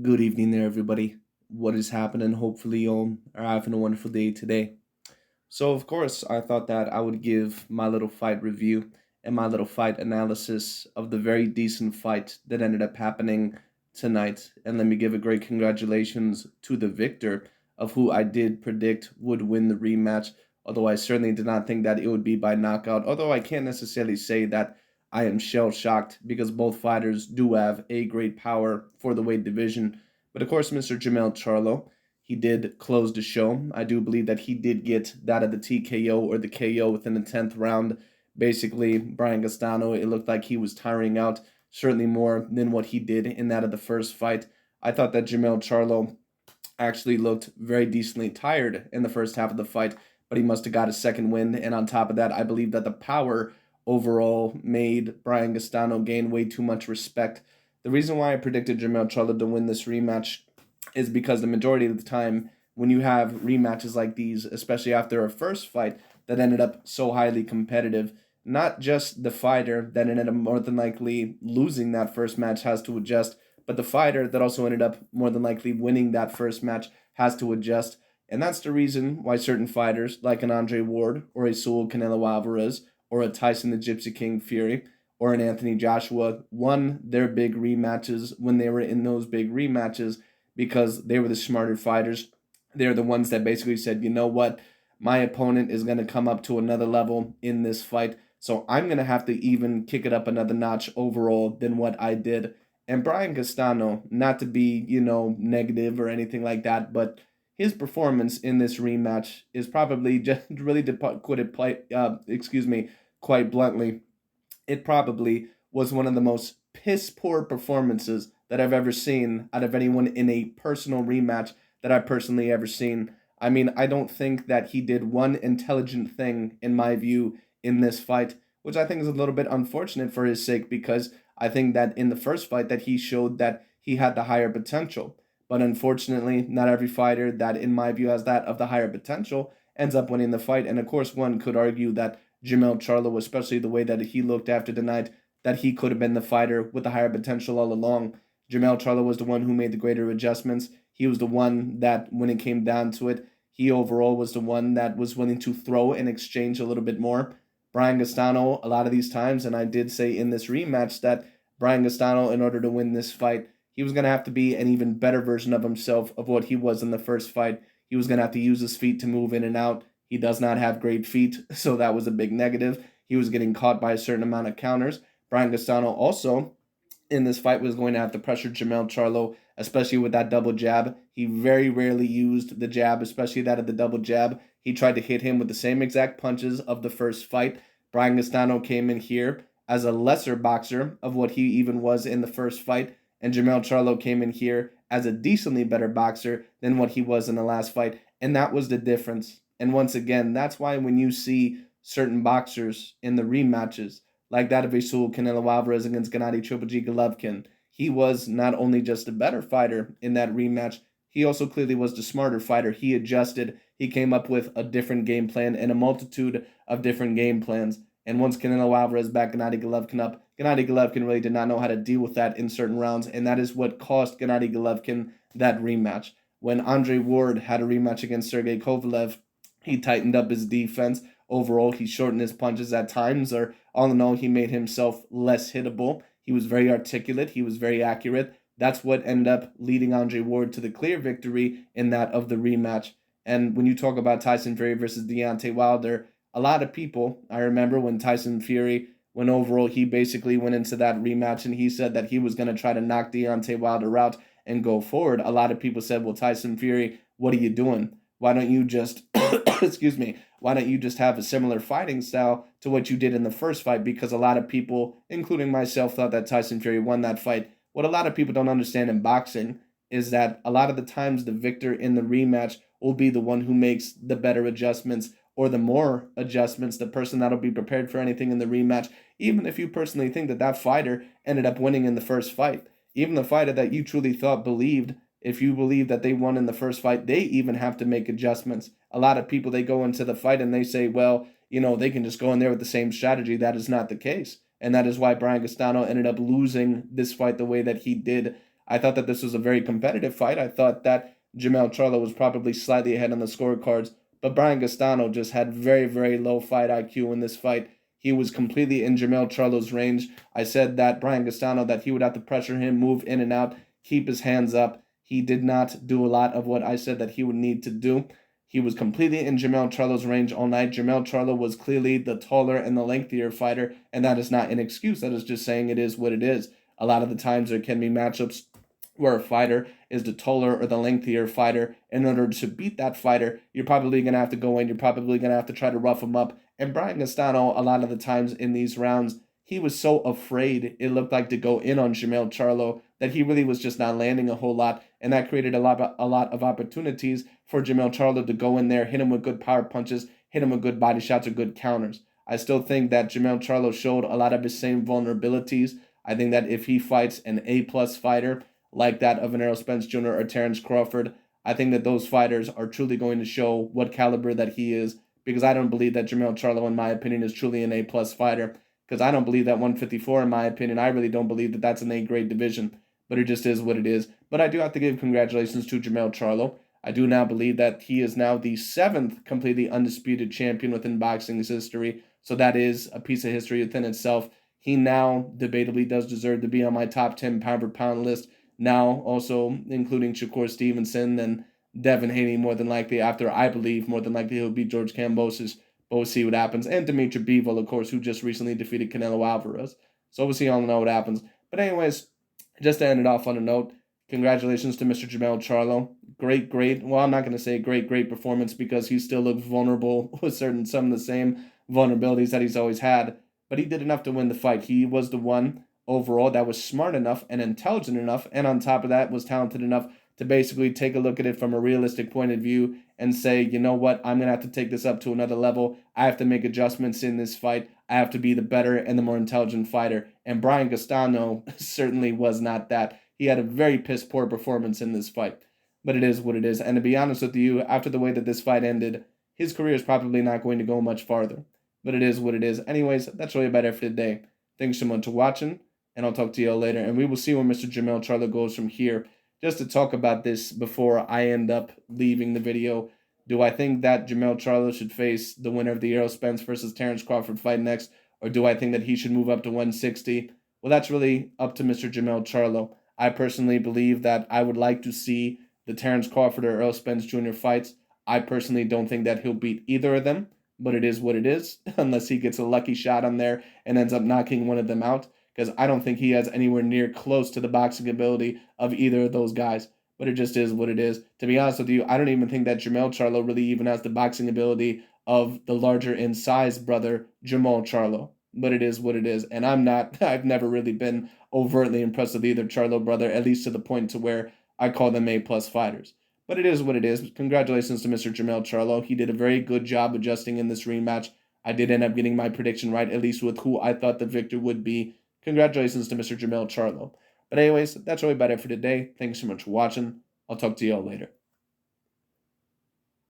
Good evening there, everybody. What is happening? Hopefully, you all are having a wonderful day today. So, of course, I thought that I would give my little fight review and my little fight analysis of the very decent fight that ended up happening tonight. And let me give a great congratulations to the victor of who I did predict would win the rematch. Although I certainly did not think that it would be by knockout. Although I can't necessarily say that I am shell shocked because both fighters do have a great power for the weight division. But of course, Mr. Jermell Charlo, he did close the show. I do believe that he did get that of the TKO or the KO within the 10th round. Basically, Brian Castano, it looked like he was tiring out certainly more than what he did in that of the first fight. I thought that Jermell Charlo actually looked very decently tired in the first half of the fight, but he must have got a second win. And on top of that, I believe that the power overall made Brian Castano gain way too much respect. The reason why I predicted Jermell Charlo to win this rematch is because the majority of the time, when you have rematches like these, especially after a first fight that ended up so highly competitive, not just the fighter that ended up more than likely losing that first match has to adjust, but the fighter that also ended up more than likely winning that first match has to adjust. And that's the reason why certain fighters, like an Andre Ward or a Saul Canelo Alvarez or a Tyson the Gypsy King Fury or an Anthony Joshua, won their big rematches when they were in those big rematches because they were the smarter fighters. They're the ones that basically said, you know what, my opponent is going to come up to another level in this fight. So I'm going to have to even kick it up another notch overall than what I did. And Brian Castano, not to be, negative or anything like that, but his performance in this rematch is probably just really to put it quite bluntly, it probably was one of the most piss poor performances that I've ever seen out of anyone in a personal rematch that I've personally ever seen. I mean, I don't think that he did one intelligent thing, in my view, in this fight, which I think is a little bit unfortunate for his sake because I think that in the first fight that he showed that he had the higher potential. But unfortunately, not every fighter that, in my view, has that of the higher potential ends up winning the fight. And of course, one could argue that Jermell Charlo, especially the way that he looked after the night, that he could have been the fighter with the higher potential all along. Jermell Charlo was the one who made the greater adjustments. He was the one that, when it came down to it, he overall was the one that was willing to throw and exchange a little bit more. Brian Castano, a lot of these times, and I did say in this rematch that Brian Castano, in order to win this fight, he was going to have to be an even better version of himself of what he was in the first fight. He was going to have to use his feet to move in and out. He does not have great feet, so that was a big negative. He was getting caught by a certain amount of counters. Brian Castano also in this fight was going to have to pressure Jermell Charlo, especially with that double jab. He very rarely used the jab, especially that of the double jab. He tried to hit him with the same exact punches of the first fight. Brian Castano came in here as a lesser boxer of what he even was in the first fight, and Jermell Charlo came in here as a decently better boxer than what he was in the last fight, and that was the difference. And once again, that's why when you see certain boxers in the rematches, like that of Saul Canelo Alvarez against Gennady Triple G Golovkin, he was not only just a better fighter in that rematch, he also clearly was the smarter fighter. He adjusted, he came up with a different game plan and a multitude of different game plans. And once Canelo Alvarez backed Gennady Golovkin up, Gennady Golovkin really did not know how to deal with that in certain rounds, and that is what cost Gennady Golovkin that rematch. When Andre Ward had a rematch against Sergey Kovalev, he tightened up his defense. Overall, he shortened his punches at times, or all in all, he made himself less hittable. He was very articulate. He was very accurate. That's what ended up leading Andre Ward to the clear victory in that of the rematch. And when you talk about Tyson Fury versus Deontay Wilder, a lot of people, I remember when Tyson Fury, when overall he basically went into that rematch and he said that he was going to try to knock Deontay Wilder out and go forward. A lot of people said, well, Tyson Fury, what are you doing? Why don't you just, excuse me, why don't you just have a similar fighting style to what you did in the first fight? Because a lot of people, including myself, thought that Tyson Fury won that fight. What a lot of people don't understand in boxing is that a lot of the times the victor in the rematch will be the one who makes the better adjustments or the more adjustments, the person that'll be prepared for anything in the rematch, even if you personally think that that fighter ended up winning in the first fight. Even the fighter that you truly thought believed, if you believe that they won in the first fight, they even have to make adjustments. A lot of people, they go into the fight and they say, well, they can just go in there with the same strategy. That is not the case. And that is why Brian Castano ended up losing this fight the way that he did. I thought that this was a very competitive fight. I thought that Jermell Charlo was probably slightly ahead on the scorecards, but Brian Castano just had very, very low fight IQ in this fight. He was completely in Jermell Charlo's range. I said that Brian Castano, that he would have to pressure him, move in and out, keep his hands up. He did not do a lot of what I said that he would need to do. He was completely in Jermell Charlo's range all night. Jermell Charlo was clearly the taller and the lengthier fighter, and that is not an excuse. That is just saying it is what it is. A lot of the times there can be matchups where a fighter is the taller or the lengthier fighter. In order to beat that fighter, you're probably going to have to go in. You're probably going to have to try to rough him up. And Brian Castano, a lot of the times in these rounds, he was so afraid, it looked like, to go in on Jermell Charlo that he really was just not landing a whole lot. And that created a lot of opportunities for Jermell Charlo to go in there, hit him with good power punches, hit him with good body shots or good counters. I still think that Jermell Charlo showed a lot of his same vulnerabilities. I think that if he fights an A-plus fighter like that of an Errol Spence Jr. or Terrence Crawford, I think that those fighters are truly going to show what caliber that he is, because I don't believe that Jermell Charlo, in my opinion, is truly an A-plus fighter, because I don't believe that 154, in my opinion, I really don't believe that that's an A-grade division, but it just is what it is. But I do have to give congratulations to Jermell Charlo. I do now believe that he is now the 7th completely undisputed champion within boxing's history, so that is a piece of history within itself. He now debatably does deserve to be on my top 10 pound-for-pound list, now also including Shakur Stevenson and Devin Haney, more than likely, after I believe more than likely he'll beat George Kambosos. But we'll see what happens. And Dimitri Bivol, of course, who just recently defeated Canelo Alvarez. So we'll see all know what happens. But anyways, just to end it off on a note, congratulations to Mr. Jermell Charlo. Well, I'm not going to say great performance, because he still looks vulnerable with some of the same vulnerabilities that he's always had. But he did enough to win the fight. He was the one overall that was smart enough and intelligent enough, and on top of that was talented enough to basically take a look at it from a realistic point of view and say, you know what, I'm going to have to take this up to another level. I have to make adjustments in this fight. I have to be the better and the more intelligent fighter. And Brian Castano certainly was not that. He had a very piss poor performance in this fight. But it is what it is. And to be honest with you, after the way that this fight ended, his career is probably not going to go much farther. But it is what it is. Anyways, that's really about it for today. Thanks so much for watching, and I'll talk to you all later. And we will see where Mr. Jermell Charlo goes from here. Just to talk about this before I end up leaving the video, do I think that Jermell Charlo should face the winner of the Errol Spence versus Terrence Crawford fight next, or do I think that he should move up to 160? Well, that's really up to Mr. Jermell Charlo. I personally believe that I would like to see the Terrence Crawford or Errol Spence Jr. fights. I personally don't think that he'll beat either of them, but it is what it is, unless he gets a lucky shot on there and ends up knocking one of them out, because I don't think he has anywhere near close to the boxing ability of either of those guys. But it just is what it is. To be honest with you, I don't even think that Jermell Charlo really even has the boxing ability of the larger in size brother, Jermell Charlo. But it is what it is. And I've never really been overtly impressed with either Charlo brother, at least to the point to where I call them A-plus fighters. But it is what it is. Congratulations to Mr. Jermell Charlo. He did a very good job adjusting in this rematch. I did end up getting my prediction right, at least with who I thought the victor would be. Congratulations to Mr. Jermell Charlo. But anyways, that's really about it for today. Thanks so much for watching. I'll talk to you all later.